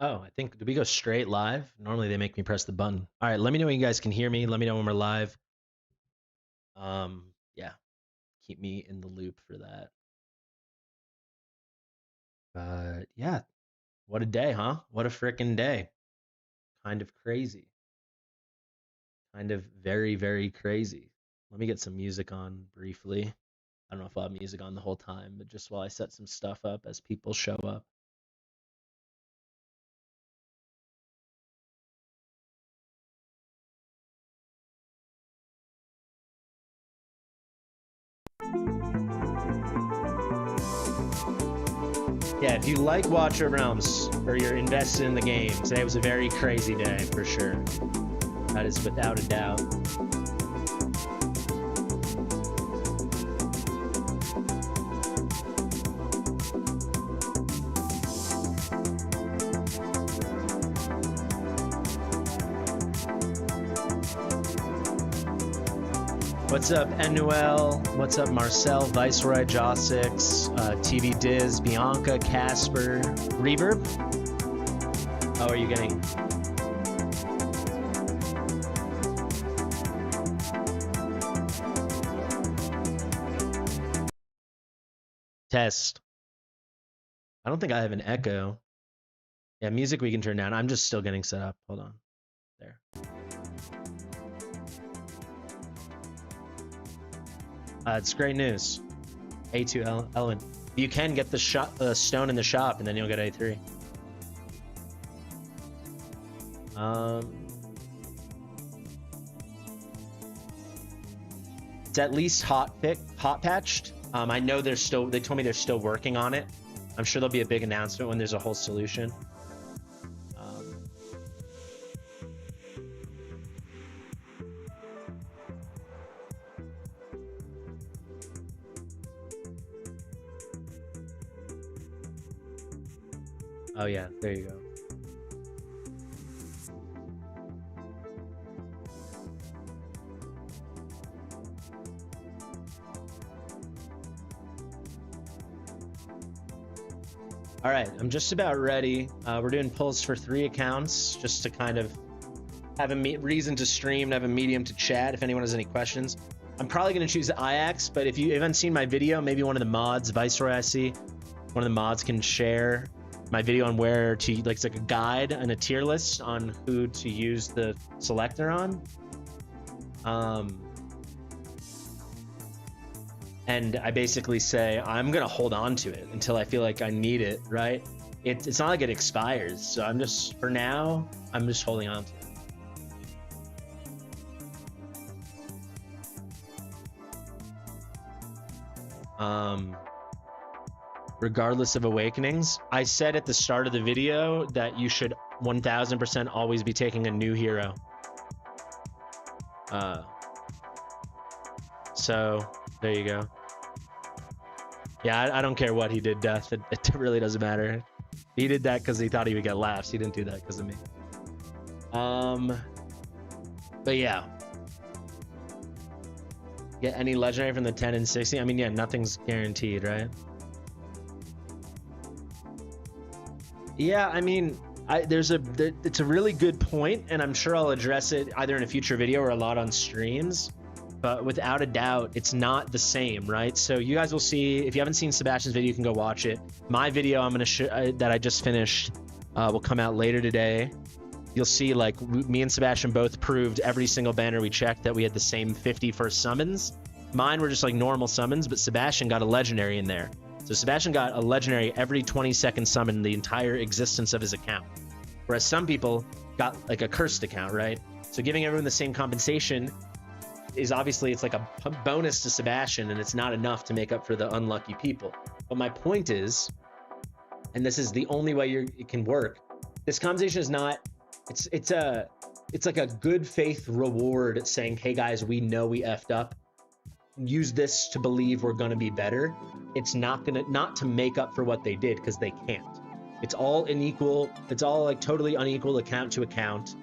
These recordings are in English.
Oh, I think, did we go straight live? Normally they make me press the button. All right, let me know when you guys can hear me. Let me know when we're live. Yeah, keep me in the loop for that. But yeah, what a day, huh? What a freaking day. Kind of crazy. Kind of very, very crazy. Let me get some music on briefly. I don't know if I'll have music on the whole time, but just while I set some stuff up as people show up. Yeah, if you like Watcher Realms or you're invested in the game, today was a very crazy day for sure. That is without a doubt. What's up, Enuel? What's up, Marcel, Viceroy, Jossix, TV Diz, Bianca, Casper, Reverb? How are you getting? Test. I don't think I have an echo. Yeah, music we can turn down. I'm just still getting set up. Hold on. There. It's great news. A2 Ellen. You can get the stone in the shop, and then you'll get A3. It's at least hot patched. I know they told me they're still working on it. I'm sure there'll be a big announcement when there's a whole solution. Oh yeah, there you go. All right, I'm just about ready. We're doing pulls for 3 accounts just to kind of have a reason to stream and have a medium to chat if anyone has any questions. I'm probably going to choose Ajax, but if you haven't seen my video, maybe one of the mods, Viceroy I see, one of the mods can share my video on where to, like, it's like a guide and a tier list on who to use the selector on. And I basically say, I'm going to hold on to it until I feel like I need it, right? It's not like it expires. So I'm just, for now, I'm just holding on to it. Regardless of awakenings, I said at the start of the video that you should 1000% always be taking a new hero. So there you go. Yeah, I don't care what he did, Death. It really doesn't matter. He did that because he thought he would get laughs. He didn't do that because of me. But yeah. Get any legendary from the 10 and 60? I mean, yeah, nothing's guaranteed, right? Yeah, I mean, it's a really good point, and I'm sure I'll address it either in a future video or a lot on streams. But without a doubt, it's not the same, right? So you guys will see, if you haven't seen Sebastian's video, you can go watch it. My video that I just finished will come out later today. You'll see, like, me and Sebastian both proved every single banner we checked that we had the same 50 first summons. Mine were just like normal summons, but Sebastian got a legendary in there. So Sebastian got a legendary every 20-second summon in the entire existence of his account. Whereas some people got like a cursed account, right? So giving everyone the same compensation is obviously, it's like a bonus to Sebastian, and it's not enough to make up for the unlucky people. But my point is, and this is the only way it can work, this compensation is not, it's like a good faith reward saying, hey guys, we know we effed up. Use this to believe we're gonna be better. It's not to make up for what they did, because they can't. It's all it's all like totally unequal account to account.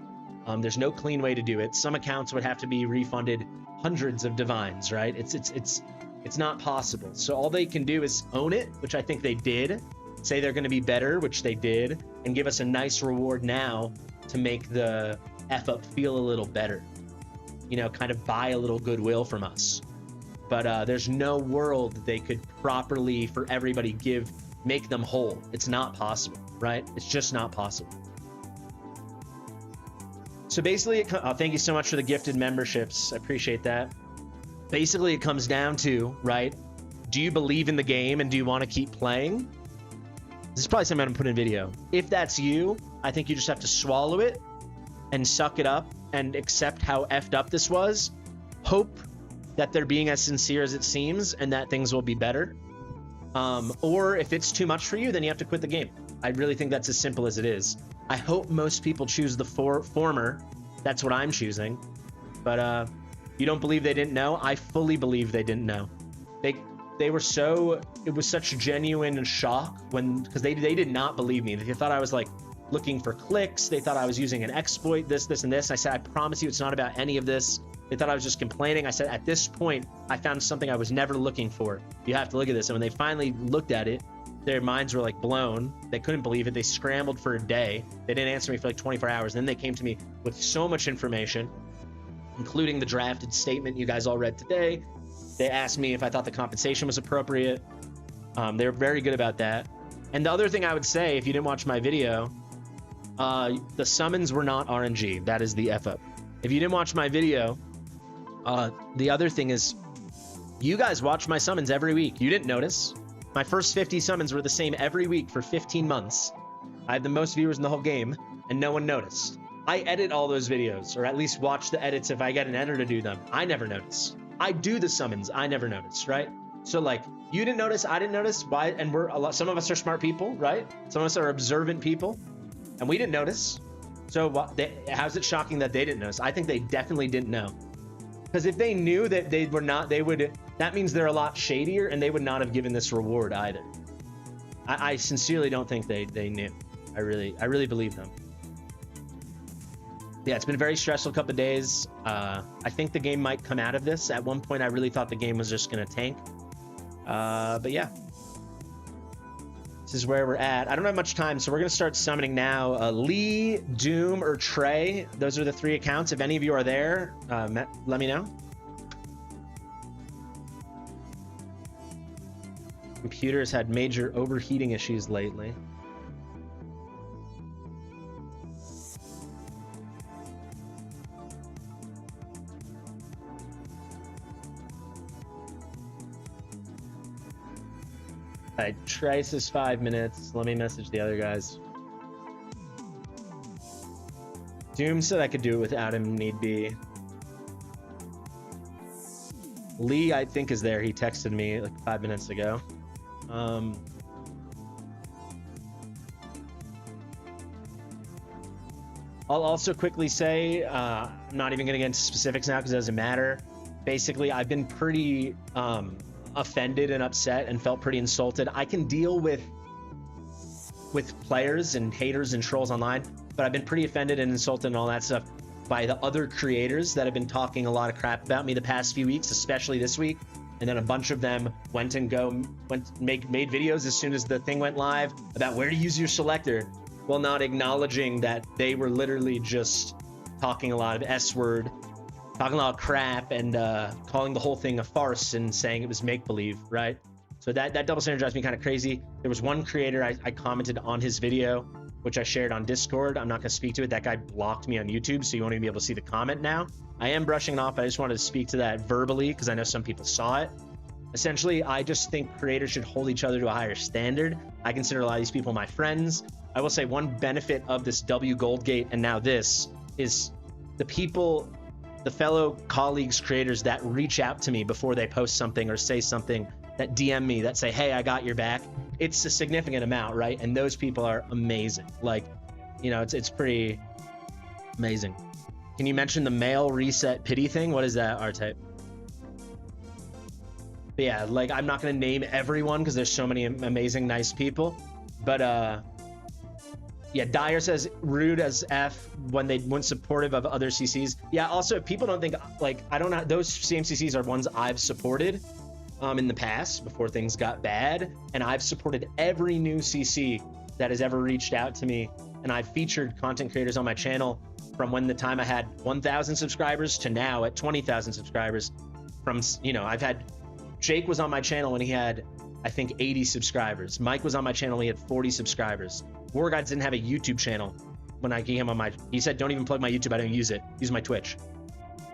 There's no clean way to do it. Some accounts would have to be refunded hundreds of divines, right? It's not possible. So all they can do is own it, which I think they did, say they're going to be better, which they did, and give us a nice reward now to make the F up feel a little better. You know, kind of buy a little goodwill from us. But there's no world that they could properly, for everybody, make them whole. It's not possible, right? It's just not possible. So basically, thank you so much for the gifted memberships. I appreciate that. Basically, it comes down to, right, do you believe in the game and do you want to keep playing? This is probably something I'm going to put in video. If that's you, I think you just have to swallow it and suck it up and accept how effed up this was. Hope that they're being as sincere as it seems and that things will be better. Or if it's too much for you, then you have to quit the game. I really think that's as simple as it is. I hope most people choose the former. That's what I'm choosing. But you don't believe they didn't know? I fully believe they didn't know. They were so, it was such genuine shock because they did not believe me. They thought I was like looking for clicks. They thought I was using an exploit, this, and this. I said, I promise you it's not about any of this. They thought I was just complaining. I said, at this point, I found something I was never looking for. You have to look at this. And when they finally looked at it, their minds were like blown. They couldn't believe it. They scrambled for a day. They didn't answer me for like 24 hours. Then they came to me with so much information, including the drafted statement you guys all read today. They asked me if I thought the compensation was appropriate. They were very good about that. And the other thing I would say, if you didn't watch my video, the summons were not RNG. That is the F up. If you didn't watch my video, the other thing is, you guys watch my summons every week. You didn't notice. My first 50 summons were the same every week for 15 months. I had the most viewers in the whole game, and no one noticed. I edit all those videos, or at least watch the edits if I get an editor to do them. I never notice. I do the summons. I never notice, right? So like, you didn't notice, I didn't notice. Why? And some of us are smart people, right? Some of us are observant people, and we didn't notice. So how's it shocking that they didn't notice? I think they definitely didn't know. Because if they knew that they were not, that means they're a lot shadier, and they would not have given this reward either. I sincerely don't think they knew. I really believe them. Yeah, it's been a very stressful couple of days. I think the game might come out of this. At one point, I really thought the game was just going to tank. But yeah, this is where we're at. I don't have much time, so we're going to start summoning now. Lee, Doom, or Trey. Those are the 3 accounts. If any of you are there, let me know. Computer's had major overheating issues lately. All right, Trace is 5 minutes. Let me message the other guys. Doom said I could do it without him, need be. Lee, I think, is there. He texted me like 5 minutes ago. I'll also quickly say, I'm not even going to get into specifics now because it doesn't matter. Basically, I've been pretty offended and upset and felt pretty insulted. I can deal with players and haters and trolls online, but I've been pretty offended and insulted and all that stuff by the other creators that have been talking a lot of crap about me the past few weeks, especially this week. And then a bunch of them made videos as soon as the thing went live about where to use your selector, while not acknowledging that they were literally just talking a lot of S-word, talking a lot of crap, and calling the whole thing a farce and saying it was make-believe, right? So that double standard drives me kind of crazy. There was one creator, I commented on his video, which I shared on Discord. I'm not going to speak to it. That guy blocked me on YouTube, so you won't even be able to see the comment now. I am brushing it off. I just wanted to speak to that verbally because I know some people saw it. Essentially, I just think creators should hold each other to a higher standard. I consider a lot of these people my friends. I will say one benefit of this W Goldgate and now this is the people, the fellow colleagues, creators that reach out to me before they post something or say something, that DM me, that say, hey, I got your back. It's a significant amount, right? And those people are amazing. Like, you know, it's pretty amazing. Can you mention the mail reset pity thing? What is that, R-Type? But yeah, like, I'm not going to name everyone because there's so many amazing, nice people. But yeah, Dyer says rude as F when they weren't supportive of other CCs. Yeah, also, people don't think, like, I don't know, those same CCs are ones I've supported. in the past before things got bad, and I've supported every new CC that has ever reached out to me, and I've featured content creators on my channel from when the time I had 1,000 subscribers to now at 20,000 subscribers. From, you know, I've had, Jake was on my channel when he had, I think, 80 subscribers. Mike was on my channel when he had 40 subscribers. War Gods didn't have a YouTube channel when I came on my, he said, don't even plug my YouTube, I don't use it, use my Twitch.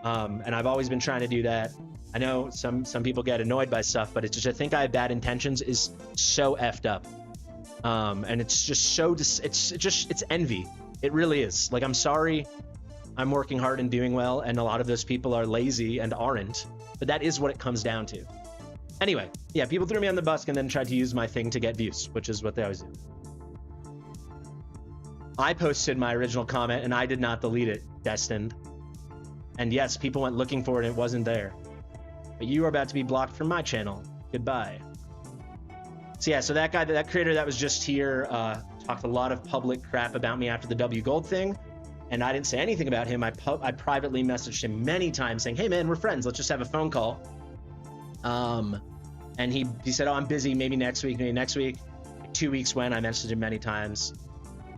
And I've always been trying to do that. I know some people get annoyed by stuff, but it's just, I think I have bad intentions is so effed up. And it's just so, it's envy. It really is. Like, I'm sorry, I'm working hard and doing well, and a lot of those people are lazy and aren't, but that is what it comes down to. Anyway, yeah, people threw me on the bus and then tried to use my thing to get views, which is what they always do. I posted my original comment and I did not delete it, Destined. And yes, people went looking for it and it wasn't there. But you are about to be blocked from my channel. Goodbye. So yeah, so that guy, that creator that was just here, talked a lot of public crap about me after the W Gold thing. And I didn't say anything about him. I privately messaged him many times saying, hey man, we're friends. Let's just have a phone call. And he said, oh, I'm busy. Maybe next week, maybe next week. 2 weeks went, I messaged him many times.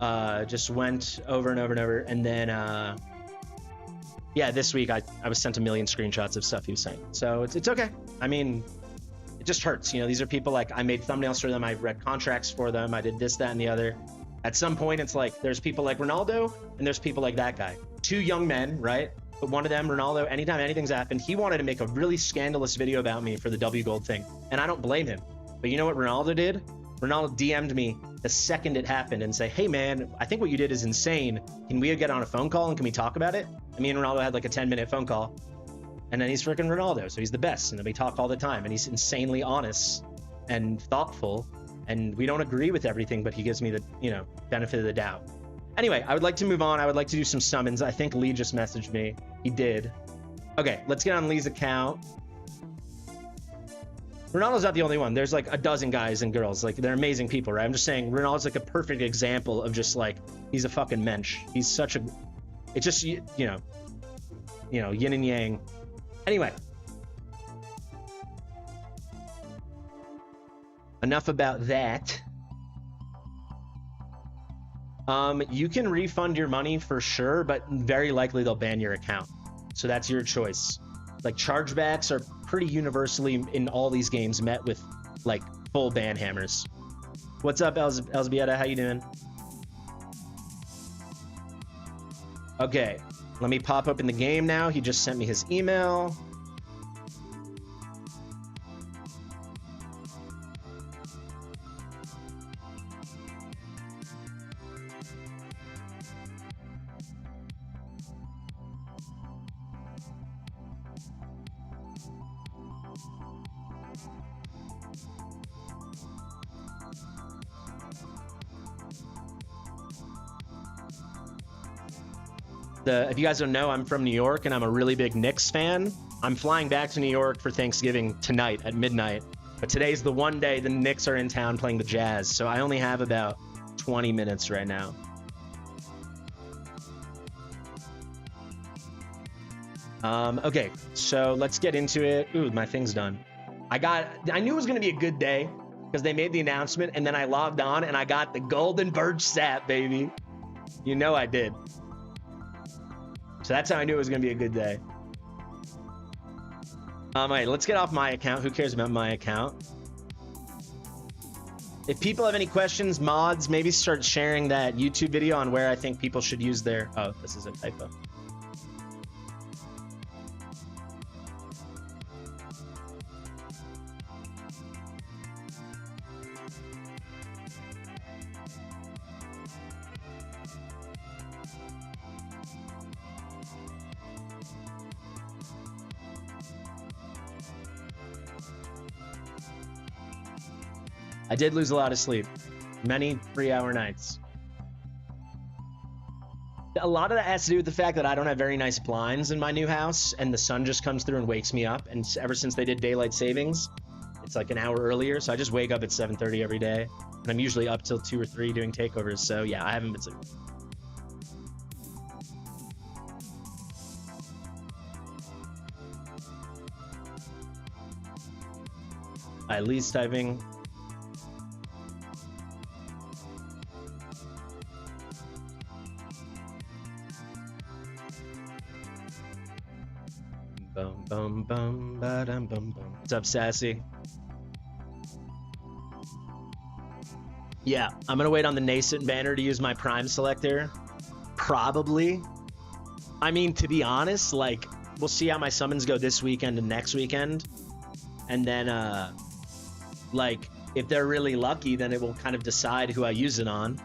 Just went over and over and over. And then, yeah, this week I was sent a million screenshots of stuff he was saying. So it's okay. I mean, it just hurts. You know, these are people, like, I made thumbnails for them. I read contracts for them. I did this, that, and the other. At some point, it's like, there's people like Ronaldo and there's people like that guy. Two young men, right? But one of them, Ronaldo, anytime anything's happened, he wanted to make a really scandalous video about me for the W Gold thing. And I don't blame him. But you know what Ronaldo did? Ronaldo DM'd me the second it happened and say, hey man, I think what you did is insane. Can we get on a phone call and can we talk about it? And me and Ronaldo had like a 10-minute phone call. And then he's freaking Ronaldo, so he's the best. And then we talk all the time. And he's insanely honest and thoughtful. And we don't agree with everything, but he gives me the, you know, benefit of the doubt. Anyway, I would like to move on. I would like to do some summons. I think Lee just messaged me. He did. Okay, let's get on Lee's account. Ronaldo's not the only one. There's like a dozen guys and girls. Like, they're amazing people, right? I'm just saying Ronaldo's like a perfect example of just like, he's a fucking mensch. He's such a, it's just, you know, yin and yang. Anyway. Enough about that. You can refund your money for sure, but very likely they'll ban your account. So that's your choice. Like, chargebacks are pretty universally in all these games met with like full ban hammers. What's up, Elsbieta? How you doing? Okay, let me pop up in the game now. He just sent me his email. If you guys don't know, I'm from New York and I'm a really big Knicks fan. I'm flying back to New York for Thanksgiving tonight at midnight. But today's the one day the Knicks are in town playing the Jazz. So I only have about 20 minutes right now. Okay, so let's get into it. Ooh, my thing's done. I knew it was going to be a good day because they made the announcement and then I logged on and I got the Golden Birch sap, baby. You know I did. So that's how I knew it was going to be a good day. All right, let's get off my account. Who cares about my account? If people have any questions, mods, maybe start sharing that YouTube video on where I think people should use their... Oh, this is a typo. I did lose a lot of sleep. Many 3-hour nights. A lot of that has to do with the fact that I don't have very nice blinds in my new house, and the sun just comes through and wakes me up. And ever since they did daylight savings, it's like an hour earlier, so I just wake up at 7:30 every day, and I'm usually up till 2 or 3 doing takeovers. So yeah, I haven't been sleeping. Lee's typing. Bum bum bum ba dum bum bum. What's up, Sassy? Yeah, I'm gonna wait on the nascent banner to use my prime selector. Probably. I mean, to be honest, like, we'll see how my summons go this weekend and next weekend. And then, like, if they're really lucky, then it will kind of decide who I use it on.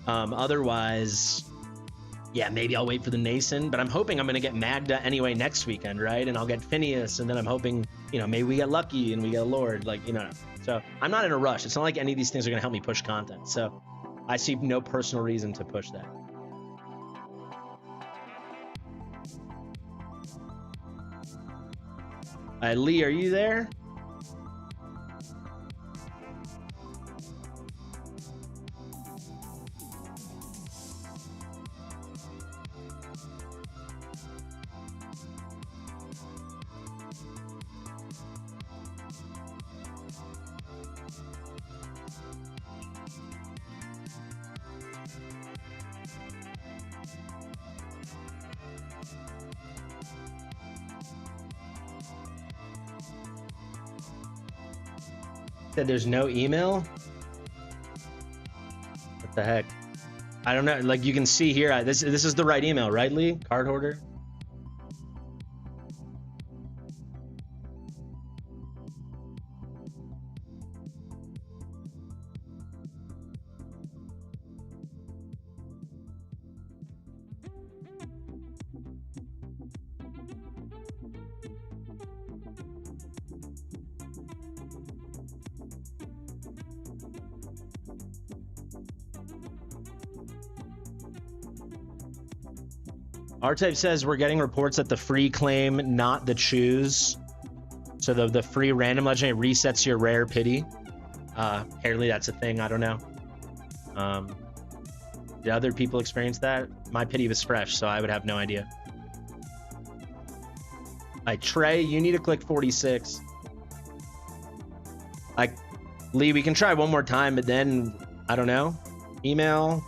Otherwise, yeah, maybe I'll wait for the nascent, but I'm hoping I'm going to get Magda anyway next weekend, right? And I'll get Phineas, and then I'm hoping, you know, maybe we get lucky and we get a Lord, like, you know. So I'm not in a rush. It's not like any of these things are going to help me push content. So I see no personal reason to push that. Lee, are you there? Said there's no email? What the heck? I don't know. Like, you can see here, this is the right email, right, Lee? Card holder? R-Type says we're getting reports that the free claim, not the choose. So the free random legendary resets your rare pity. Apparently that's a thing. I don't know. Did other people experience that? My pity was fresh, so I would have no idea. Trey, you need to click 46. Lee, we can try one more time, but then, I don't know. Email.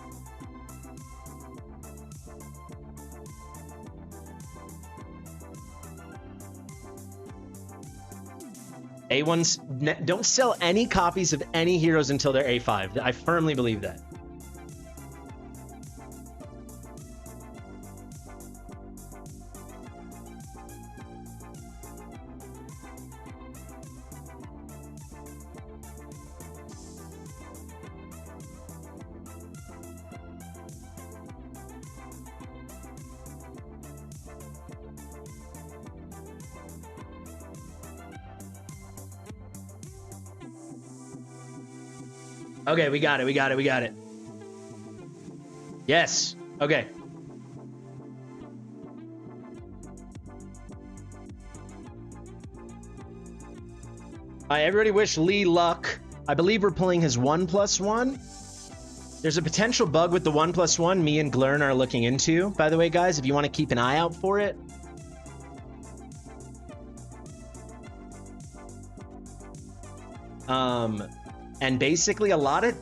A1s, don't sell any copies of any heroes until they're A5. I firmly believe that. Okay, we got it. Yes. Okay. Everybody wish Lee luck. I believe we're pulling his 1+1. There's a potential bug with the 1+1 me and Glurn are looking into, by the way, guys, if you want to keep an eye out for it. And basically a lot of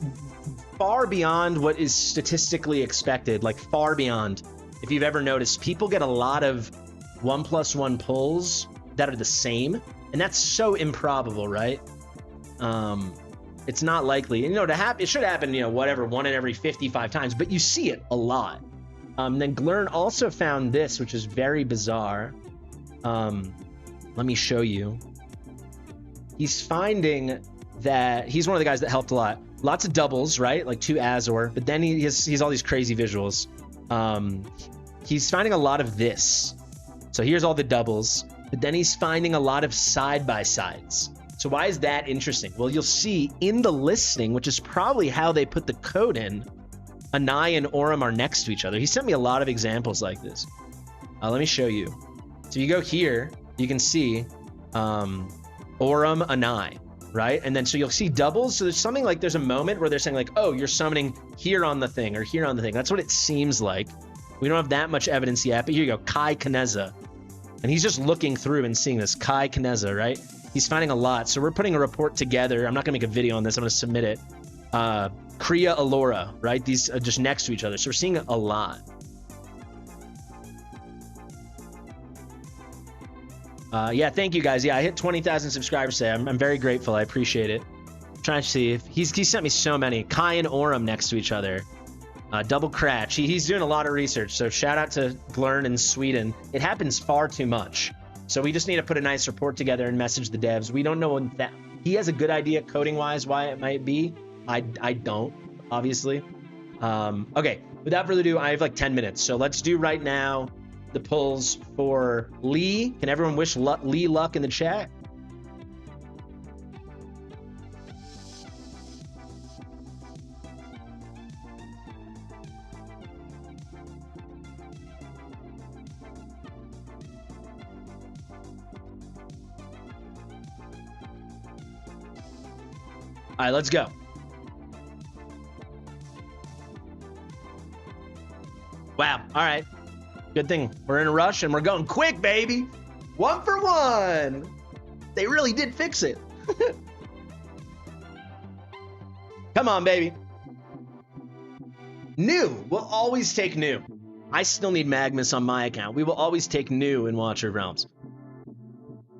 far beyond what is statistically expected, like far beyond. If you've ever noticed, people get a lot of 1+1 pulls that are the same, and that's so improbable, right? It's not likely, and, you know, to happen. It should happen, you know, whatever, 1 in every 55 times, but you see it a lot. Then Glurn also found this, which is very bizarre. Let me show you. He's finding that he's one of the guys that helped a lot. Lots of doubles, right? Like 2 Azor, but then he's all these crazy visuals. He's finding a lot of this. So here's all the doubles, but then he's finding a lot of side-by-sides. So why is that interesting? Well, you'll see in the listing, which is probably how they put the code in, Anai and Aurum are next to each other. He sent me a lot of examples like this. Let me show you. So you go here, you can see Aurum, Anai. Right? And then so you'll see doubles. So there's something like there's a moment where they're saying like, oh, you're summoning here on the thing or here on the thing. That's what it seems like. We don't have that much evidence yet, but here you go, Kai Kaneza. And he's just looking through and seeing this Kai Kaneza, right? He's finding a lot. So we're putting a report together. I'm not gonna make a video on this. I'm gonna submit it. Kriya, Alora, right? These are just next to each other. So we're seeing a lot. Yeah, thank you guys. Yeah, I hit 20,000 subscribers today. I'm very grateful. I appreciate it. I'm trying to see if he sent me so many. Kai and Orem next to each other. Double Cratch. He's doing a lot of research. So shout out to Glern in Sweden. It happens far too much. So we just need to put a nice report together and message the devs. We don't know that he has a good idea coding wise why it might be. I don't, obviously. Okay, without further ado, I have like 10 minutes. So let's do right now the pulls for Lee. Can everyone wish Lee luck in the chat? All right, let's go. Wow. All right. Good thing we're in a rush and we're going quick, baby. 1 for 1. They really did fix it. Come on, baby. New. We'll always take new. I still need Magnus on my account. We will always take new in Watcher of Realms.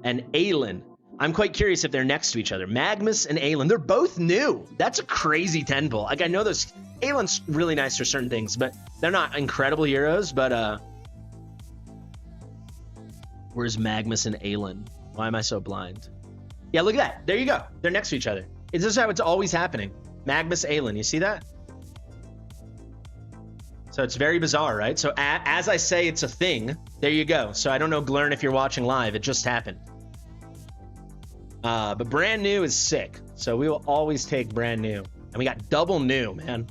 And Aelin. I'm quite curious if they're next to each other. Magnus and Aelin, they're both new. That's a crazy 10 pull. Like, I know those. Aelin's really nice for certain things, but they're not incredible heroes. But where's Magnus and Aelin? Why am I so blind? Yeah, look at that. There you go. They're next to each other. This is how it's always happening. Magnus, Aelin. You see that? So it's very bizarre, right? So as I say, it's a thing. There you go. So I don't know, Glern, if you're watching live. It just happened. But brand new is sick. So we will always take brand new. And we got double new, man.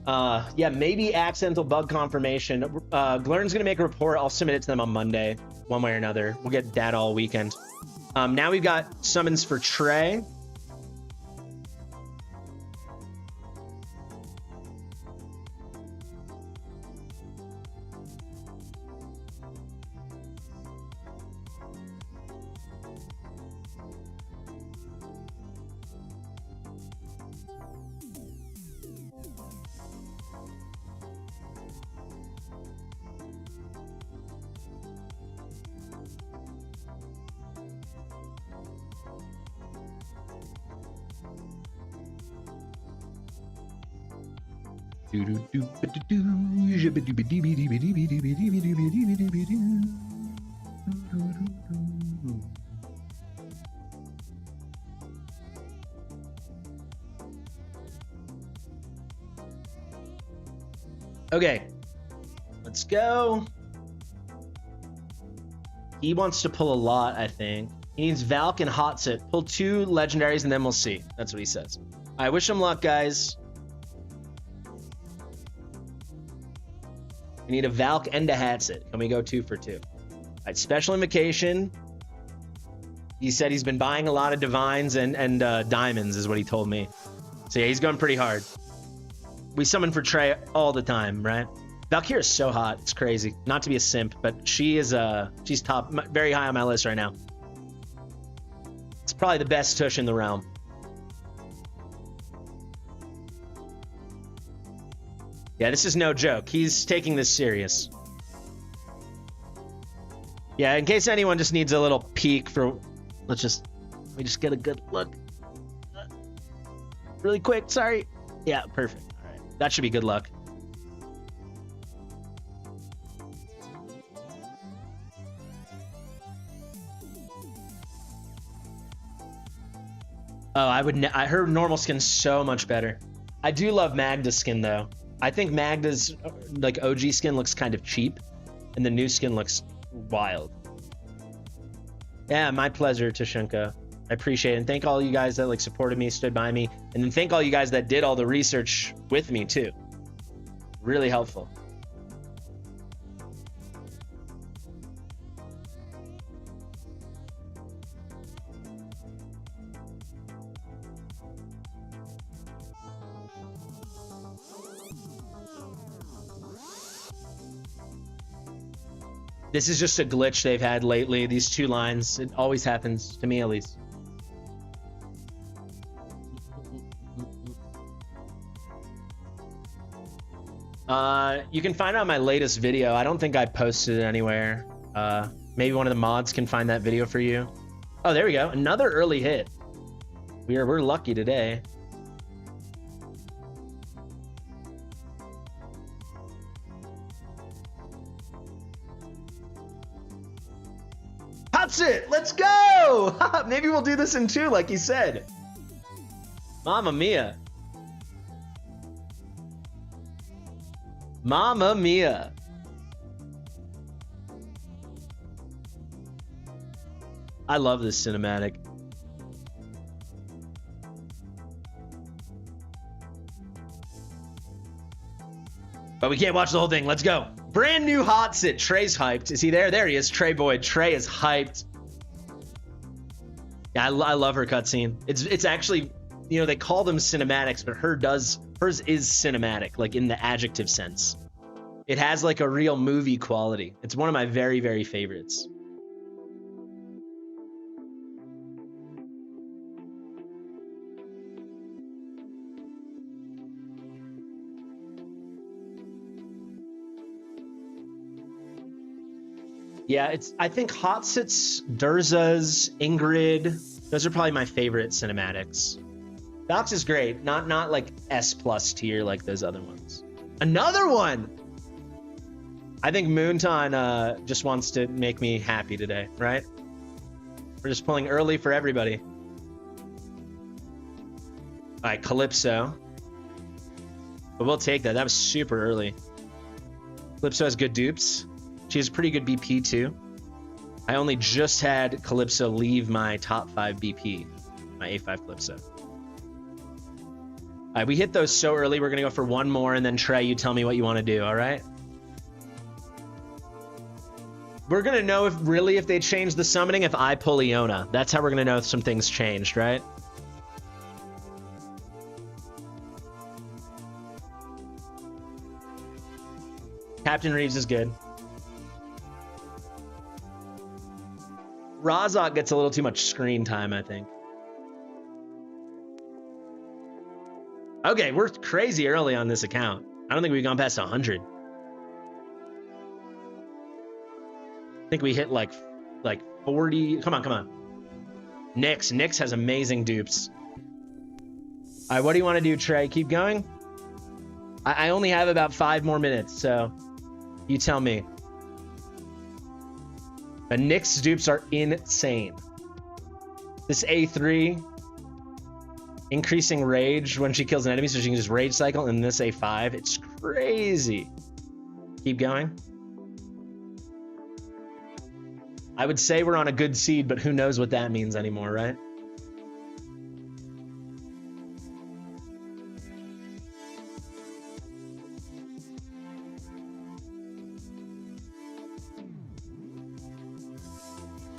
Yeah, maybe accidental bug confirmation. Glern's gonna make a report. I'll submit it to them on Monday, one way or another. We'll get that all weekend. Now we've got summons for Trey. Okay, let's go. He wants to pull a lot, I think. He needs Valk and Hotsit. Pull 2 legendaries and then we'll see. That's what he says. I wish him luck, guys. We need a Valk and a Hatsit. Can we go 2 for 2? All right, special invocation. He said he's been buying a lot of divines and diamonds is what he told me. So yeah, he's going pretty hard. We summon for Trey all the time, right? Valkyria is so hot. It's crazy. Not to be a simp, but she is she's top, very high on my list right now. It's probably the best tush in the realm. Yeah, this is no joke. He's taking this serious. Yeah, in case anyone just needs a little peek for, let me just get a good look. Really quick, sorry. Yeah, perfect. All right, that should be good luck. Oh, I heard normal skin's so much better. I do love Magda's skin though. I think Magda's like OG skin looks kind of cheap, and the new skin looks wild. Yeah, my pleasure, Tashinka. I appreciate it, and thank all you guys that like supported me, stood by me, and then thank all you guys that did all the research with me too. Really helpful. This is just a glitch they've had lately. These two lines. It always happens to me, at least. You can find out my latest video. I don't think I posted it anywhere. Maybe one of the mods can find that video for you. Oh, there we go. Another early hit. We're lucky today. That's it. Let's go. Maybe we'll do this in two, like you said. Mamma mia. Mamma mia. I love this cinematic. But we can't watch the whole thing. Let's go. Brand new hot sit. Trey's hyped. Is he there? There he is. Trey boy. Trey is hyped. Yeah, I love her cutscene. It's actually, you know, they call them cinematics, but hers is cinematic, like in the adjective sense. It has like a real movie quality. It's one of my very, very favorites. Yeah, I think Hotsit's, Durza's, Ingrid, those are probably my favorite cinematics. Docs is great, not like S+ tier like those other ones. Another one! I think Moonton just wants to make me happy today, right? We're just pulling early for everybody. All right, Calypso. But we'll take that. That was super early. Calypso has good dupes. She has pretty good BP too. I only just had Calypso leave my top 5 BP, my A5 Calypso. All right, we hit those so early. We're gonna go for one more, and then Trey, you tell me what you want to do. All right. We're gonna know if they change the summoning if I pull Iona. That's how we're gonna know if some things changed, right? Captain Reeves is good. Razak gets a little too much screen time, I think. Okay, we're crazy early on this account. I don't think we've gone past 100. I think we hit like 40. Come on. Nyx has amazing dupes. All right, what do you want to do, Trey? Keep going? I only have about 5 more minutes, so you tell me. But Nyx's dupes are insane. This A3, increasing rage when she kills an enemy so she can just rage cycle, and this A5, it's crazy. Keep going. I would say we're on a good seed, but who knows what that means anymore, right?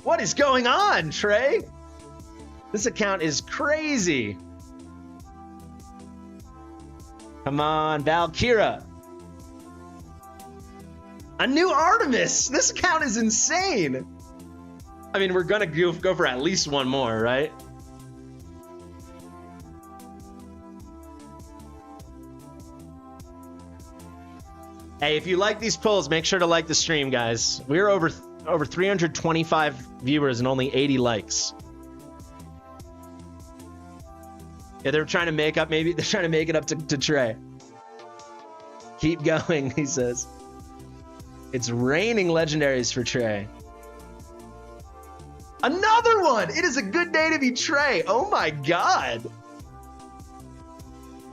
What is going on, Trey? This account is crazy. Come on, Valkyra. A new Artemis. This account is insane. I mean, we're gonna go for at least one more, right? Hey, if you like these pulls, make sure to like the stream, guys. We're over 325 viewers and only 80 likes. Yeah, they're trying to make up. Maybe they're trying to make it up to Trey. Keep going, he says. It's raining legendaries for Trey. Another one! It is a good day to be Trey. Oh my god.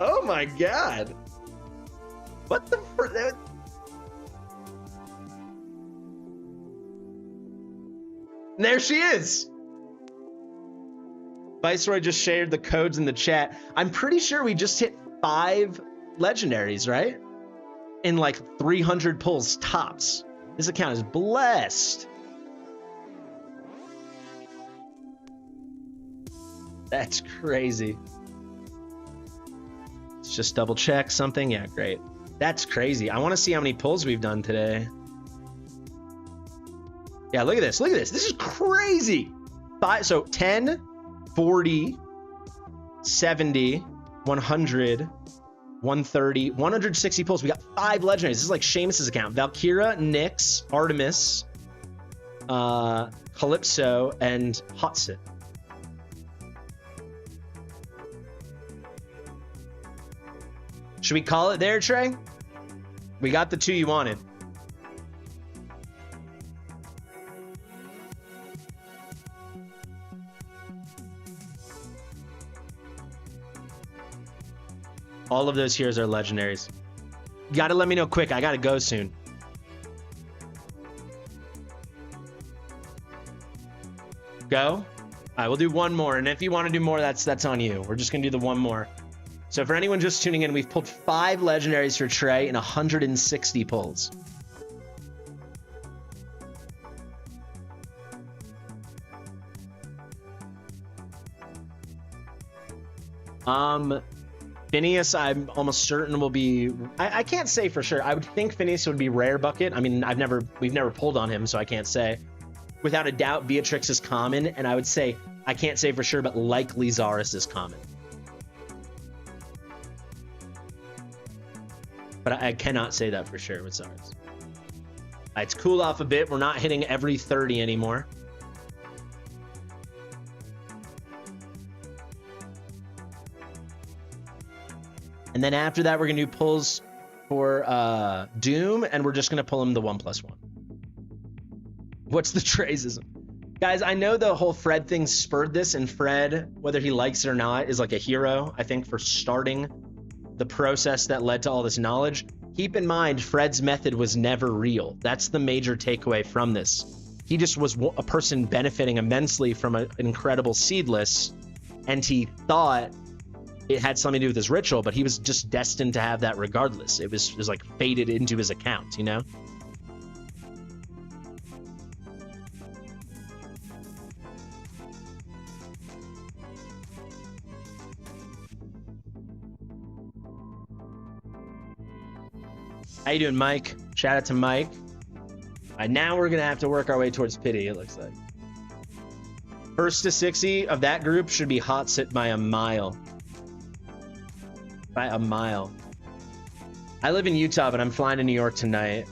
Oh my god. What the frick? There she is. Viceroy just shared the codes in the chat. I'm pretty sure we just hit 5 legendaries, right? In like 300 pulls tops. This account is blessed. That's crazy. Let's just double check something. Yeah, great. That's crazy. I want to see how many pulls we've done today. Yeah, look at this. Look at this. This is crazy. So 10, 40, 70, 100, 130, 160 pulls. We got 5 legendaries. This is like Seamus's account. Valkyra, Nyx, Artemis, Calypso, and Hotsit. Should we call it there, Trey? We got the 2 you wanted. All of those heroes are legendaries. You gotta let me know quick. I gotta go soon. Go? All right, we'll do one more. And if you want to do more, that's on you. We're just gonna do the one more. So for anyone just tuning in, we've pulled 5 legendaries for Trey and 160 pulls. Phineas, I'm almost certain will be. I can't say for sure. I would think Phineas would be rare bucket. I mean, we've never pulled on him, so I can't say. Without a doubt, Beatrix is common, and I would say I can't say for sure, but likely Zarus is common. But I cannot say that for sure with Zarus. It's cooled off a bit. We're not hitting every 30 anymore. And then after that, we're going to do pulls for Doom, and we're just going to pull him the 1+1. What's the Traysism? Guys, I know the whole Fred thing spurred this, and Fred, whether he likes it or not, is like a hero, I think, for starting the process that led to all this knowledge. Keep in mind, Fred's method was never real. That's the major takeaway from this. He just was a person benefiting immensely from an incredible seedless, and he thought it had something to do with his ritual, but he was just destined to have that regardless. It was like faded into his account, you know? How you doing, Mike? Shout out to Mike. All right, now we're gonna have to work our way towards pity, it looks like. First to 60 of that group should be hot sit by a mile. By a mile. I live in Utah, but I'm flying to New York tonight.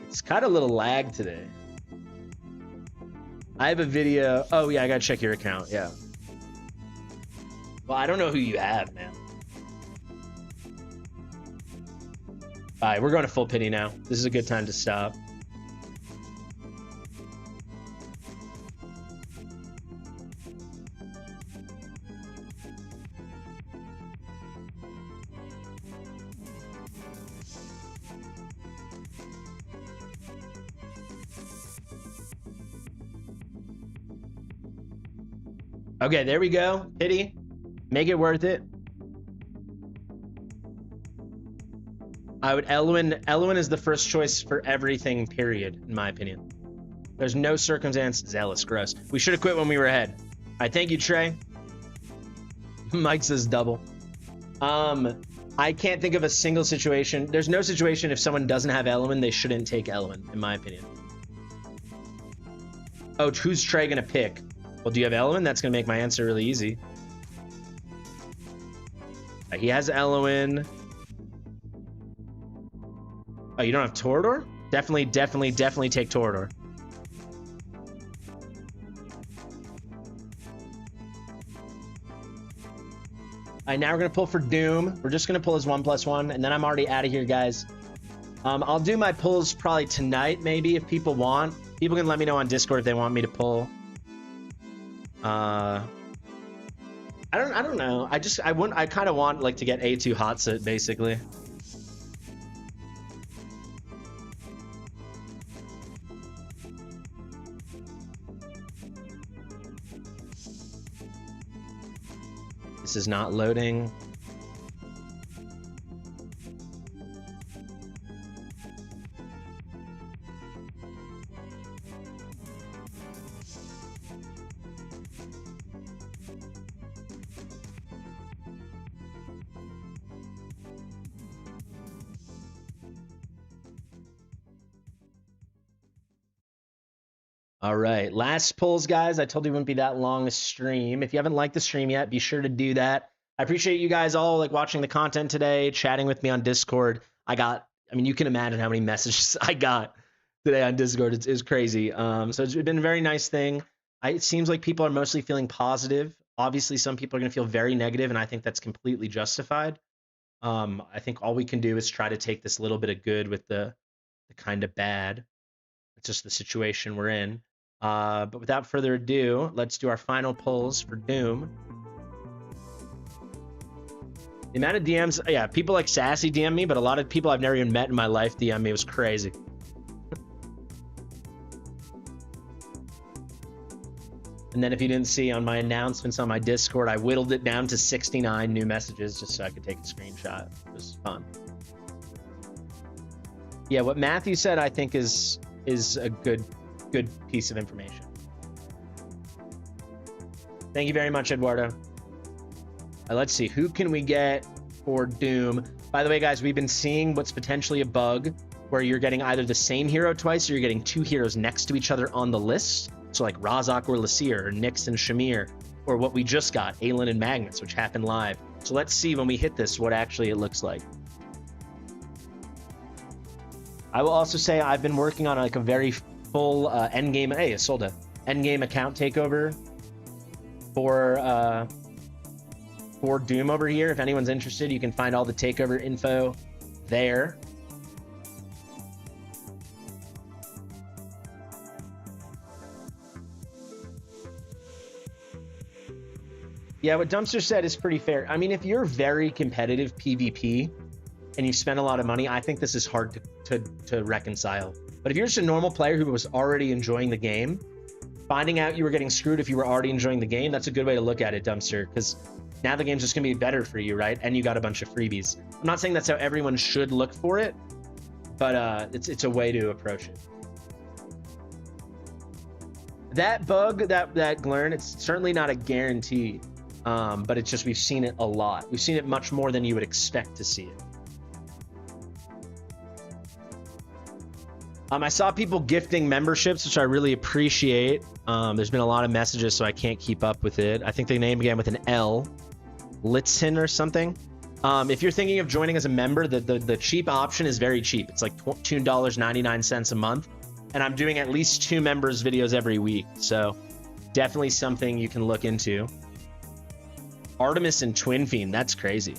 It's kind of a little lag today. I have a video. Oh yeah, I gotta check your account. Yeah. Well, I don't know who you have, man. All right, we're going to full pity now. This is a good time to stop. Okay, there we go. Pity. Make it worth it. I would Elwyn is the first choice for everything, period, in my opinion. There's no circumstance. Zealous, gross. We should have quit when we were ahead. All right, thank you, Trey. Mike says double. I can't think of a single situation. There's no situation if someone doesn't have Elwyn, they shouldn't take Elwyn, in my opinion. Oh, who's Trey gonna pick? Well, do you have Elwyn? That's gonna make my answer really easy. He has Elwyn. Oh, you don't have Torador? Definitely take Torador. All right, now we're gonna pull for Doom. We're just gonna pull his 1+1, and then I'm already out of here, guys. I'll do my pulls probably tonight, maybe, if people want. People can let me know on Discord if they want me to pull. I don't know. I kind of want like to get A2 hot sit basically. This is not loading. All right, last pulls, guys. I told you it wouldn't be that long a stream. If you haven't liked the stream yet, be sure to do that. I appreciate you guys all like watching the content today, chatting with me on Discord. I mean, you can imagine how many messages I got today on Discord. It's crazy. So it's been a very nice thing. It seems like people are mostly feeling positive. Obviously, some people are going to feel very negative, and I think that's completely justified. I think all we can do is try to take this little bit of good with the kind of bad. It's just the situation we're in. But without further ado, let's do our final pulls for Doom. The amount of DMs, yeah, people like Sassy DM me, but a lot of people I've never even met in my life DM me. It was crazy. And then if you didn't see on my announcements on my Discord, I whittled it down to 69 new messages just so I could take a screenshot. It was fun. Yeah, what Matthew said, I think is a good piece of information. Thank you very much, Eduardo. Let's see, who can we get for Doom? By the way, guys, we've been seeing what's potentially a bug where you're getting either the same hero twice or you're getting two heroes next to each other on the list. So like Razak or Lasir, or Nyx and Shamir, or what we just got, Aelin and Magnus, which happened live. So let's see when we hit this what actually it looks like. I will also say I've been working on like a very full endgame. Hey, Isolda, endgame account takeover for Doom over here. If anyone's interested, you can find all the takeover info there. Yeah, what Dumpster said is pretty fair. I mean, if you're very competitive PvP and you spend a lot of money, I think this is hard to reconcile. But if you're just a normal player who was already enjoying the game, finding out you were getting screwed if you were already enjoying the game, that's a good way to look at it, Dumpster, because now the game's just going to be better for you, right? And you got a bunch of freebies. I'm not saying that's how everyone should look for it, but it's a way to approach it. That bug, that Glern, it's certainly not a guarantee, but it's just we've seen it a lot. We've seen it much more than you would expect to see it. I saw people gifting memberships, which I really appreciate. There's been a lot of messages, so I can't keep up with it. I think the name began with an L. Litzen or something. If you're thinking of joining as a member, the cheap option is very cheap. It's like $2.99 a month. And I'm doing at least 2 members videos every week. So definitely something you can look into. Artemis and Twin Fiend, that's crazy.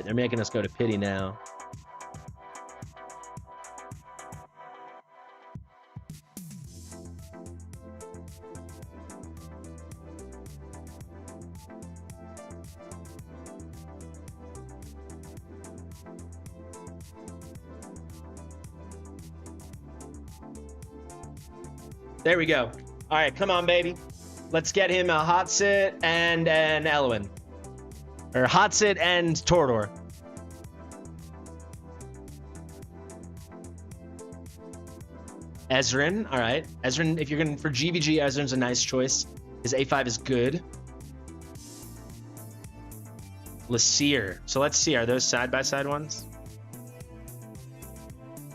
They're making us go to pity now. There we go. All right, come on, baby. Let's get him a hot sit and an Elwyn. Or hot sit and Torador. Ezrein, all right. Ezrein, if you're going for GVG, Ezrein's a nice choice. His A5 is good. Lasir. So let's see, are those side-by-side ones?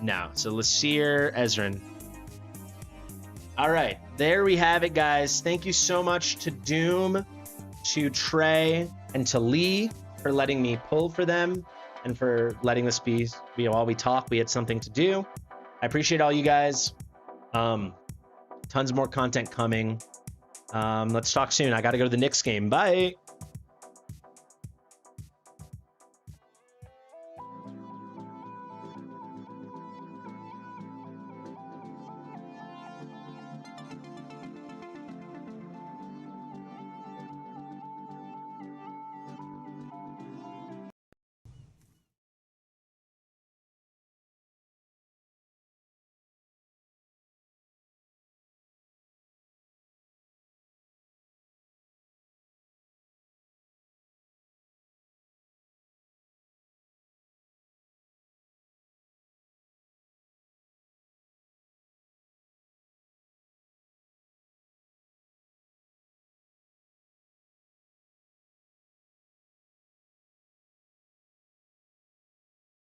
No. So Lasir, Ezrein. All right, there we have it, guys. Thank you so much to Doom, to Trey, and to Lee for letting me pull for them and for letting this be while we talk. We had something to do. I appreciate all you guys. Tons more content coming. Let's talk soon. I got to go to the Knicks game. Bye.